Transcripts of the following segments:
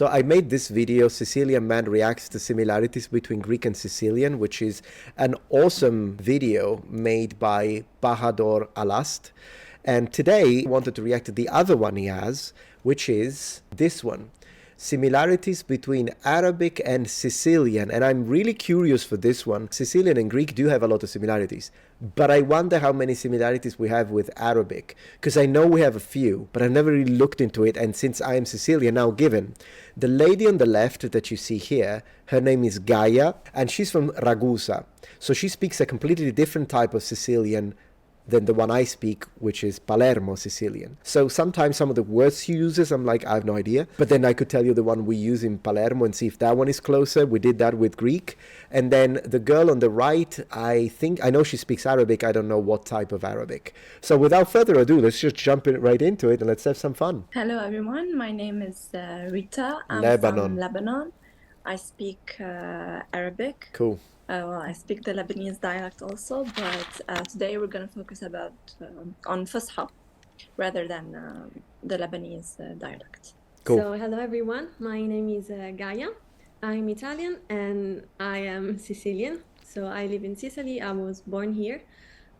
So I made this video, Sicilian Man Reacts to Similarities Between Greek and Sicilian, which is an awesome video made by Bahadur Alast. And today I wanted to react to the other one he has, which is this one. Similarities between Arabic and Sicilian, and I'm really curious for this one. Sicilian and Greek do have a lot of similarities, but I wonder how many similarities we have with Arabic, because I know we have a few, but I've never really looked into it. And since I am Sicilian now, given the lady on the left that you see here, her name is Gaia, and she's from Ragusa, so she speaks a completely different type of Sicilian than the one I speak, which is Palermo Sicilian. So sometimes some of the words she uses, I'm like, I have no idea. But then I could tell you the one we use in Palermo and see if that one is closer. We did that with Greek. And then the girl on the right, I know she speaks Arabic. I don't know what type of Arabic. So without further ado, let's just jump right into it and let's have some fun. Hello everyone, my name is Rita. I'm Lebanon. from Lebanon. I speak Arabic. Cool. Well, I speak the Lebanese dialect also, but today we're going to focus on Fusha rather than the Lebanese dialect. Cool. So hello everyone, my name is Gaia. I'm Italian and I am Sicilian. So I live in Sicily, I was born here.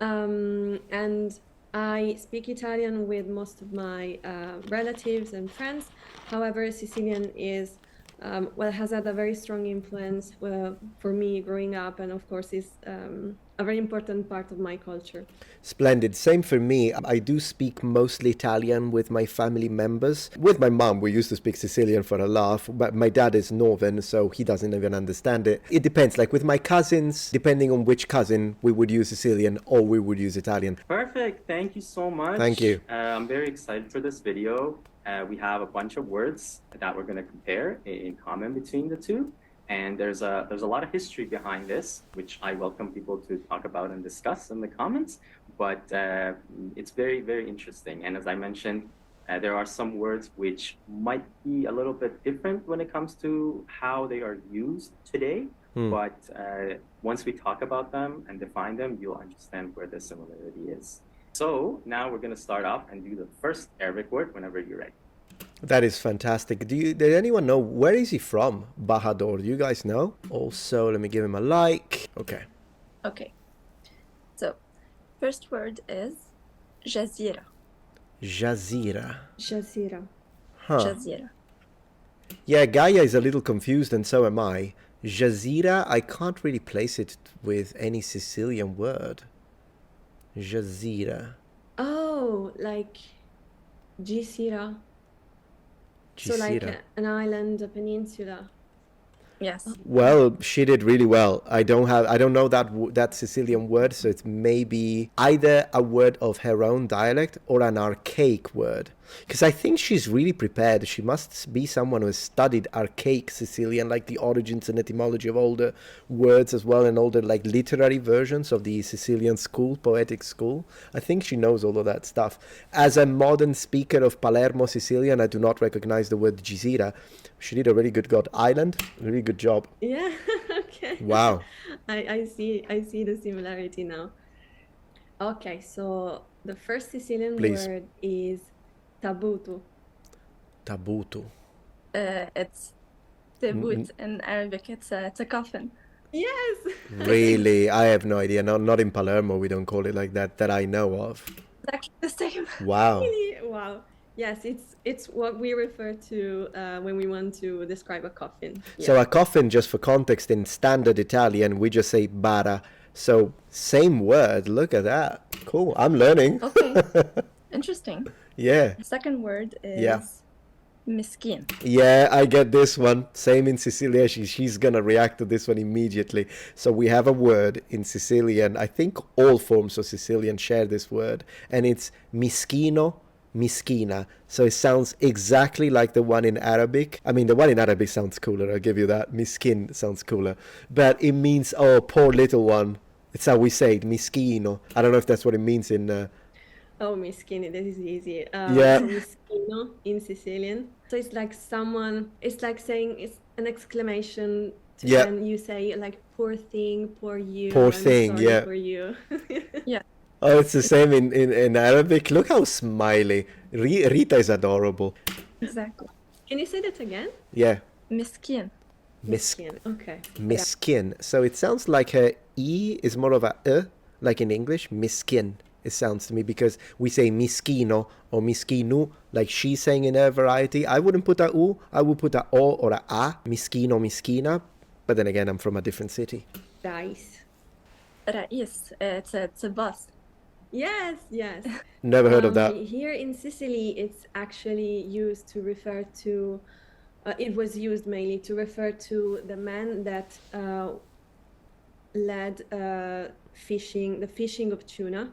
And I speak Italian with most of my relatives and friends. However, Sicilian is has had a very strong influence for me growing up, and of course is a very important part of my culture. Splendid. Same for me. I do speak mostly Italian with my family members. With my mom, we used to speak Sicilian for a laugh, but my dad is Northern, so he doesn't even understand it. It depends. Like with my cousins, depending on which cousin, we would use Sicilian or we would use Italian. Perfect. Thank you so much. Thank you. I'm very excited for this video. We have a bunch of words that we're going to compare in common between the two. And there's a lot of history behind this, which I welcome people to talk about and discuss in the comments. But it's very, very interesting. And as I mentioned, there are some words which might be a little bit different when it comes to how they are used today. But once we talk about them and define them, you'll understand where the similarity is. So now we're going to start off and do the first Arabic word whenever you're ready. That is fantastic. Did anyone know, where is he from, Bahadur? Do you guys know? Also, let me give him a like. Okay. Okay. So, first word is Jazira. Jazira. Jazira. Huh. Jazira. Yeah, Gaia is a little confused, and so am I. Jazira, I can't really place it with any Sicilian word. Jazira. Oh, like Gisira. So like an island, a peninsula. Yes. Well, she did really well. I don't know that Sicilian word, so it's maybe either a word of her own dialect or an archaic word. Because I think she's really prepared. She must be someone who has studied archaic Sicilian, like the origins and etymology of all the words as well, and all the like literary versions of the Sicilian school, poetic school. I think she knows all of that stuff. As a modern speaker of Palermo Sicilian, I do not recognize the word Gisira. She did a really good island. Really good job. Yeah. Okay. Wow. I see the similarity now. Okay, so the first Sicilian word is tabutu. Tabutu. It's tabut in Arabic. It's a coffin. Yes. Really? I have no idea. No, not in Palermo. We don't call it like that I know of. Exactly the same. Wow. Really? Wow. Yes, it's what we refer to when we want to describe a coffin. Yeah. So a coffin, just for context, in standard Italian, we just say bara. So same word. Look at that. Cool. I'm learning. Okay. Interesting. Yeah. The second word is miskin. Yeah, I get this one. Same in Sicilian. She's gonna react to this one immediately. So we have a word in Sicilian. I think all forms of Sicilian share this word, and it's mischino, mischina. So it sounds exactly like the one in Arabic. I mean, the one in Arabic sounds cooler, I'll give you that. Miskin sounds cooler. But it means, oh, poor little one. It's how we say it, mischino. I don't know if that's what it means in... Oh, mischini, this is easy. Yeah. Mischino in Sicilian. So it's like it's like saying, it's an exclamation. And you say like, poor thing, poor you. Poor thing, yeah. For you. Yeah. Oh, it's the same in Arabic. Look how smiley. Rita is adorable. Exactly. Can you say that again? Yeah. Miskin. Miskin. Okay. Miskin. So it sounds like her E is more of a E, like in English. Miskin, it sounds to me, because we say miskino or miskinu, like she's saying in her variety. I wouldn't put a U, I would put a O or a. Miskino, miskina. But then again, I'm from a different city. Rice. Rais. It's a boss. Yes, yes. Never heard of that. Here in Sicily, it's actually used to refer to, it was used mainly to refer to the man that led the fishing of tuna.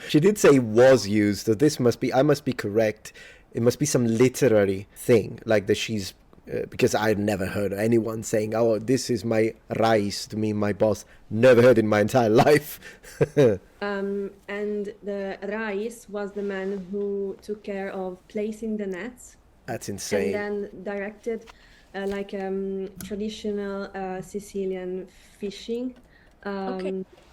She did say was used, so this must be, I must be correct. It must be some literary thing, like that she's, because I've never heard anyone saying, oh, this is my rice to me, my boss. Never heard in my entire life. And the Rais was the man who took care of placing the nets. That's insane. And then directed traditional Sicilian fishing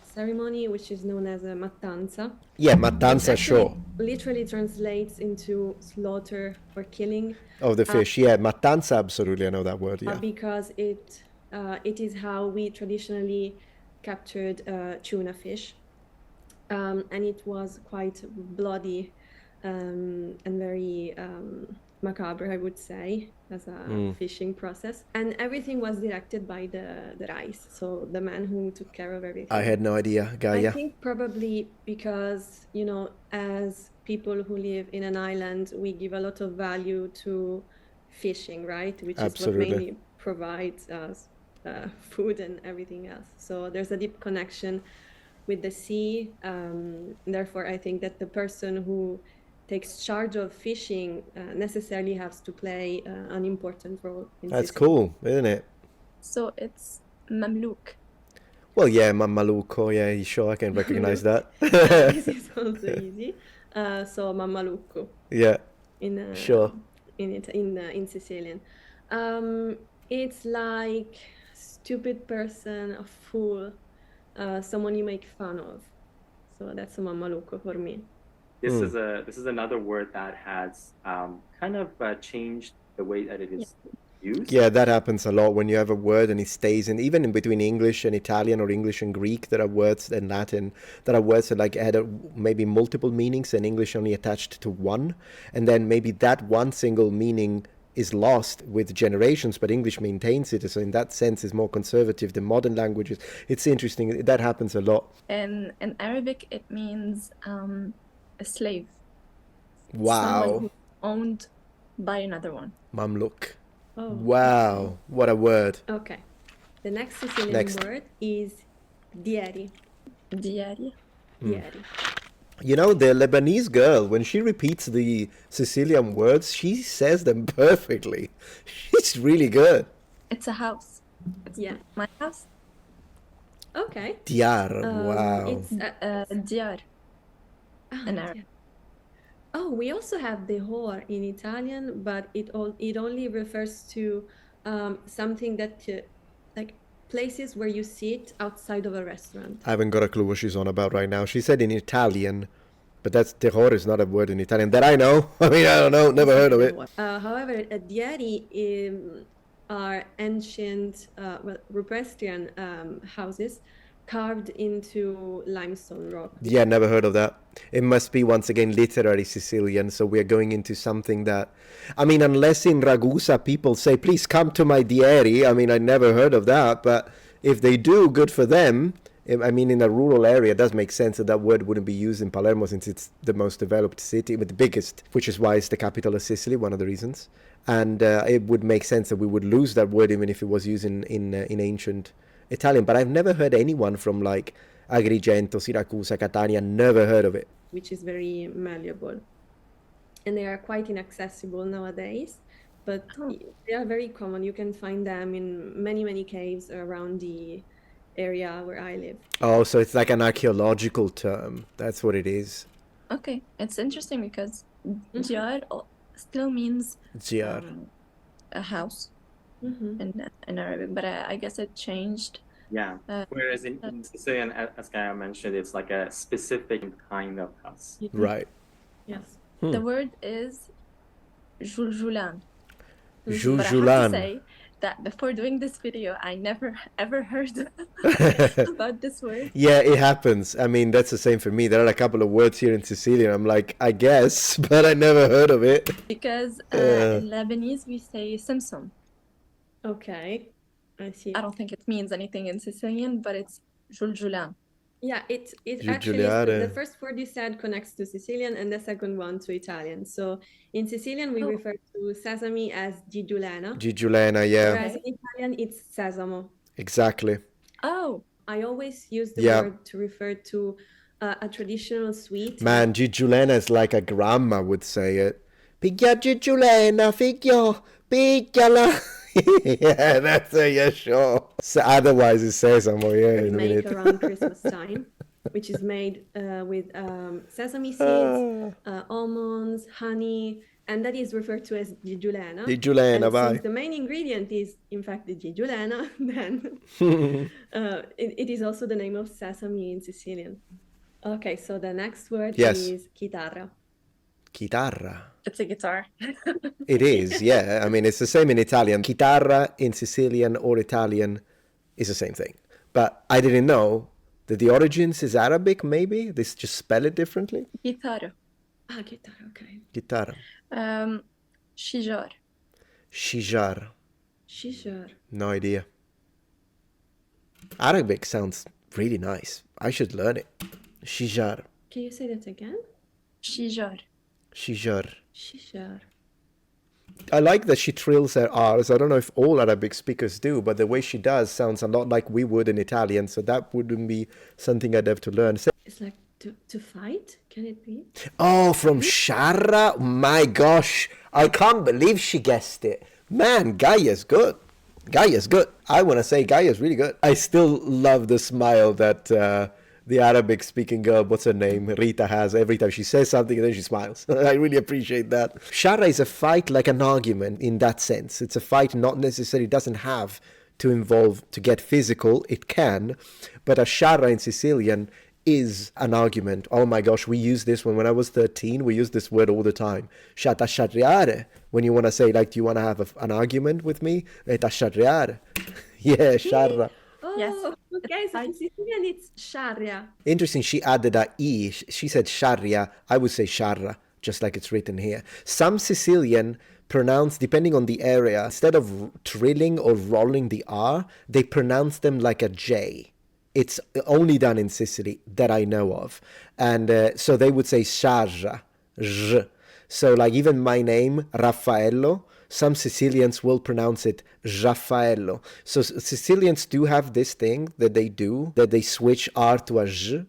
ceremony, which is known as a mattanza. Yeah, mattanza, sure. Literally translates into slaughter or killing of the fish. Yeah, mattanza, absolutely, I know that word. Yeah, because it is how we traditionally captured tuna fish, and it was quite bloody and very macabre, I would say, as a fishing process. And everything was directed by the Rais, so the man who took care of everything. I had no idea, Gaia. I think probably because, you know, as people who live in an island, we give a lot of value to fishing, right? Which Absolutely. is what mainly provides us food and everything else. So there's a deep connection with the sea. Therefore, I think that the person who takes charge of fishing necessarily has to play an important role in That's Sicily. cool, isn't it? So it's Mamluk. Well, yeah, Mammaluco, yeah, sure, I can recognize that. This is also easy. So Mammalucco. Yeah, In sure. In Sicilian. It's like stupid person, a fool, someone you make fun of. So that's a Mammalucco for me. This is another word that has kind of changed the way that it is used. Yeah, that happens a lot when you have a word and it stays in, even in between English and Italian or English and Greek, there are words and Latin, there are words that like had maybe multiple meanings and English only attached to one. And then maybe that one single meaning is lost with generations, but English maintains it. So in that sense is more conservative than modern languages. It's interesting. That happens a lot. In Arabic, it means a slave. Wow. Someone who's owned by another one. Mamluk. Oh, Wow, what a word. okay. The next Sicilian word is dieri. Diari. Dieri. You know, the Lebanese girl, when she repeats the Sicilian words, she says them perfectly. She's really good. It's a house. It's Yeah. my house. Okay. Diar, wow. It's Diar. An yeah. Arab. Oh, we also have dehor in Italian, but it only refers to something that like places where you sit outside of a restaurant. I haven't got a clue what she's on about right now. She said in Italian, but that's terror is not a word in Italian that I know. I mean, I don't know, never heard of it. However, dieri are ancient Ruprestrian houses carved into limestone rock. Yeah, never heard of that. It must be, once again, literary Sicilian, so we're going into something that... I mean, unless in Ragusa people say, please come to my dieri, I mean, I never heard of that, but if they do, good for them. I mean, in a rural area, it does make sense that that word wouldn't be used in Palermo since it's the most developed city, but the biggest, which is why it's the capital of Sicily, one of the reasons. And it would make sense that we would lose that word even if it was used in ancient Italian. But I've never heard anyone from like Agrigento, Siracusa, Catania, never heard of it. Which is very malleable. And they are quite inaccessible nowadays, but they are very common. You can find them in many, many caves around the area where I live. Oh, so it's like an archaeological term. That's what it is. Okay, it's interesting because Diar still means a house in Arabic, but I guess it changed. Yeah. Whereas in Sicilian, as Gaia mentioned, it's like a specific kind of house. Right. Yes. The word is juljulan. But I have to Jujulan. say that before doing this video, I never ever heard about this word. Yeah, it happens. I mean, that's the same for me. There are a couple of words here in Sicilian. I'm like, I guess, but I never heard of it. Because in Lebanese we say simsum. Okay, I see. I don't think it means anything in Sicilian, but it's juljulan. Yeah, it actually is Giuliare. the first word you said connects to Sicilian and the second one to Italian. So in Sicilian we refer to sesame as gigiulena, Gigiulena, yeah, whereas in Italian it's sesamo. exactly. Oh, I always use the Yeah. word to refer to a traditional sweet. Man, Gigiulena is like a grandma would say it. Piglia Gigiulena, figlio, pigliala. Yeah, that's a yeah, sure. So otherwise it says somewhere, yeah, We in a make minute. around Christmas time, which is made with sesame seeds, almonds, honey, and that is referred to as gigiulena. Gigiulena, And vai. since the main ingredient is, in fact, the gigiulena, then it is also the name of sesame in Sicilian. Okay, so the next word Yes. is chitarra. Chitarra. it's a guitar. It is, yeah. I mean, it's the same in Italian. Chitarra in Sicilian or Italian is the same thing. But I didn't know that the origins is Arabic, maybe? They just spell it differently? Guitar. Ah, chitarra, okay. Chitarra. Shijar. Shijar. Shijar. No idea. Arabic sounds really nice. I should learn it. Shijar. Can you say that again? Shijar. Shijar. Shijar. I like that she trills her R's. I don't know if all Arabic speakers do, but the way she does sounds a lot like we would in Italian, so that wouldn't be something I'd have to learn. It's like to fight? Can it be? Oh, from Sharra? My gosh, I can't believe she guessed it. Man, Gaia's good. Gaia's good. I want to say Gaia's really good. I still love the smile that the Arabic speaking girl, what's her name, Rita, has every time she says something and then she smiles. I really appreciate that. Sharra is a fight like an argument in that sense. It's a fight not necessarily doesn't have to involve to get physical. It can, but a Sharra in Sicilian is an argument. Oh my gosh, we use this when I was 13, we use this word all the time. Shata sharriare. When you want to say, like, do you want to have an argument with me? Eta sharriare. Yeah, Sharra. Oh, Yes. okay, so in Sicilian it's sharia. Interesting, she added a E. She said sharia. I would say sharra, just like it's written here. Some Sicilian pronounce, depending on the area, instead of trilling or rolling the R, they pronounce them like a J. It's only done in Sicily that I know of. And so they would say sharra, j. So like even my name, Raffaello, some Sicilians will pronounce it Raffaello. So Sicilians do have this thing that they do, that they switch R to a j.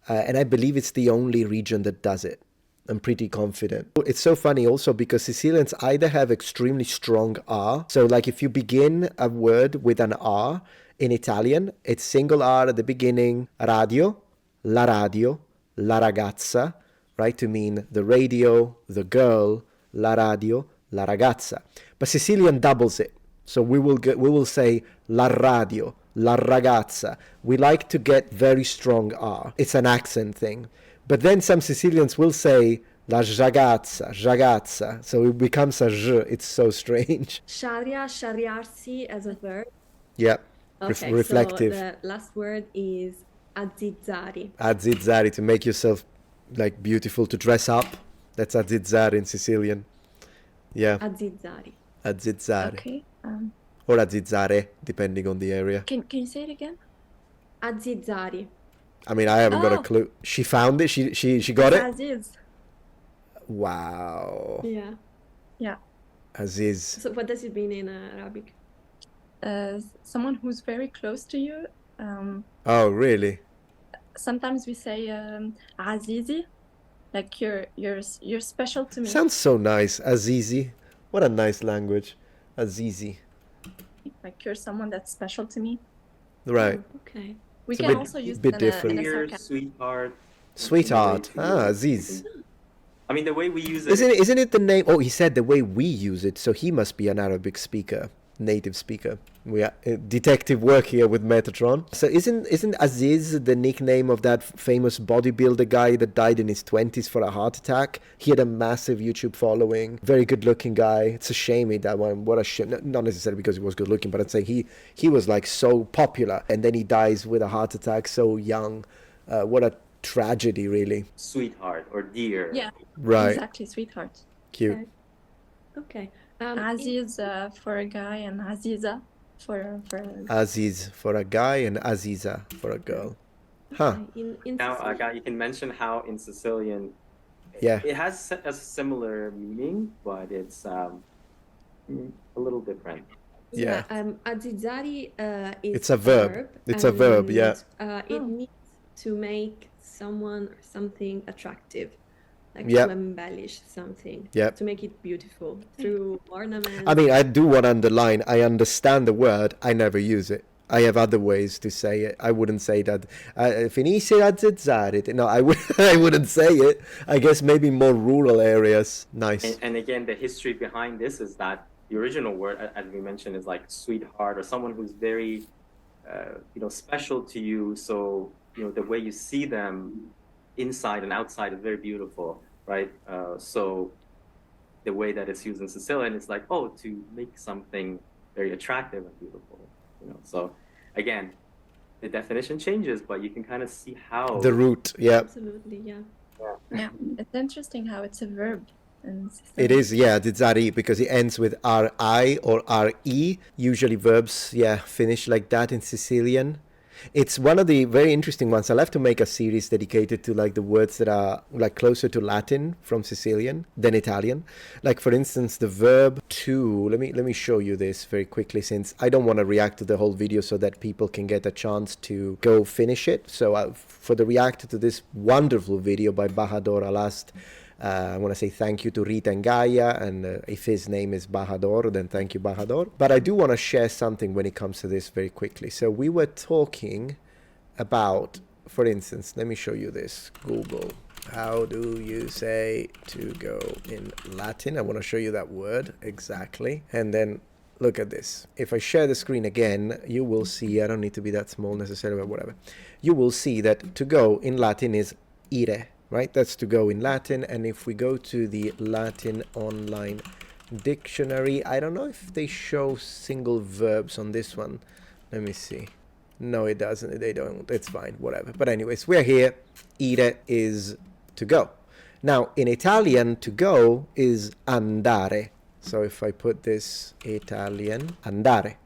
And I believe it's the only region that does it. I'm pretty confident. It's so funny also because Sicilians either have extremely strong R. So like if you begin a word with an R, in Italian, it's single R at the beginning, radio, la ragazza, right, to mean the radio, the girl, la radio, la ragazza. But Sicilian doubles it. So we will say la radio, la ragazza. We like to get very strong R. It's an accent thing. But then some Sicilians will say la ragazza. So it becomes a j. It's so strange. Sharia, shariarsi as a verb. Yeah. Okay, Reflective. so the last word is azzizzari. Azzizzari, to make yourself like beautiful, to dress up. That's azzizzari in Sicilian. Yeah, Azzizzari. azzizzari. Okay. Or azzizzare, depending on the area. Can you say it again? Azzizzari. I mean, I haven't got a Oh. clue. She found it? She got it? Aziz. Wow. Yeah. Yeah. Aziz. So what does it mean in Arabic? Someone who's very close to you. Oh, really? Sometimes we say Azizi, like you're special to me. Sounds so nice. Azizi. What a nice language. Azizi. Like you're someone that's special to me. Right. Okay. We It's a can bit- also use bit it in different. a Dear sarcastic. sweetheart. Sweetheart. The way to- Aziz. I mean, the way we use it. Isn't it the name? Oh, he said the way we use it, so he must be an Arabic speaker. native speaker. We are detective work here with Metatron. So isn't Aziz the nickname of that famous bodybuilder guy that died in his 20s for a heart attack? He had a massive YouTube following, very good looking guy. It's a shame he died. What a shame. Not necessarily because he was good looking, but I'd say he was like so popular, and then he dies with a heart attack so young. What a tragedy, really. Sweetheart or dear. Yeah, Right. exactly, sweetheart. Cute. Okay. Aziz for a guy and Aziza for Aziz for a guy and Aziza for a girl. Huh. in Now, Sicily- Guy, you can mention how in Sicilian, Yeah. it has a similar meaning, but it's a little different. Yeah. Azizzari is It's a verb. It's a verb, yeah. It means to make someone or something attractive, like Yep. to embellish something, Yep. to make it beautiful through ornaments. I mean, I do want to underline, I understand the word, I never use it. I have other ways to say it. I wouldn't say that. Finisce a zezzare. No, I wouldn't say it. I guess maybe more rural areas. Nice. And again, the history behind this is that the original word, as we mentioned, is like sweetheart or someone who's very, special to you. So, the way you see them inside and outside is very beautiful, right? So the way that it's used in Sicilian is like, to make something very attractive and beautiful, So again, the definition changes, but you can kind of see how The root, yeah. Absolutely, yeah. yeah. It's interesting how it's a verb. It is, yeah, Dizzari, because it ends with RI or RE. Usually verbs, yeah, finish like that in Sicilian. It's one of the very interesting ones. I'll have to make a series dedicated to like the words that are like closer to Latin from Sicilian than Italian. Like for instance, the verb to. Let me show you this very quickly, since I don't want to react to the whole video so that people can get a chance to go finish it. So for the react to this wonderful video by Bahadur Alast, I want to say thank you to Rita and Gaia, and if his name is Bahadur, then thank you, Bahadur. But I do want to share something when it comes to this very quickly. So we were talking about, for instance, let me show you this. Google, how do you say to go in Latin? I want to show you that word exactly. And then look at this. If I share the screen again, you will see, I don't need to be that small necessarily, but whatever. You will see that to go in Latin is ire. Right, that's to go in Latin. And if we go to the Latin online dictionary, I don't know if they show single verbs on this one. Let me see. No, it doesn't. They don't. It's fine, whatever. But anyways, we're here. Ire is to go. Now, in Italian, to go is andare. So if I put this Italian, andare.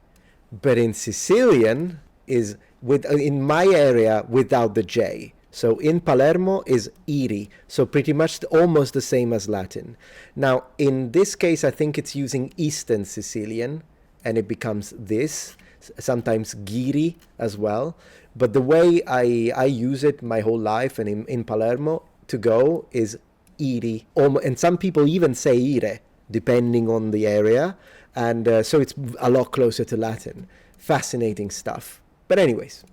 But in Sicilian is in my area without the J. So in Palermo is iri, so pretty much almost the same as Latin. Now, in this case, I think it's using Eastern Sicilian, and it becomes this, sometimes giri as well. But the way I use it my whole life, and in Palermo, to go is iri. And some people even say ire, depending on the area. And so it's a lot closer to Latin. Fascinating stuff. But anyways,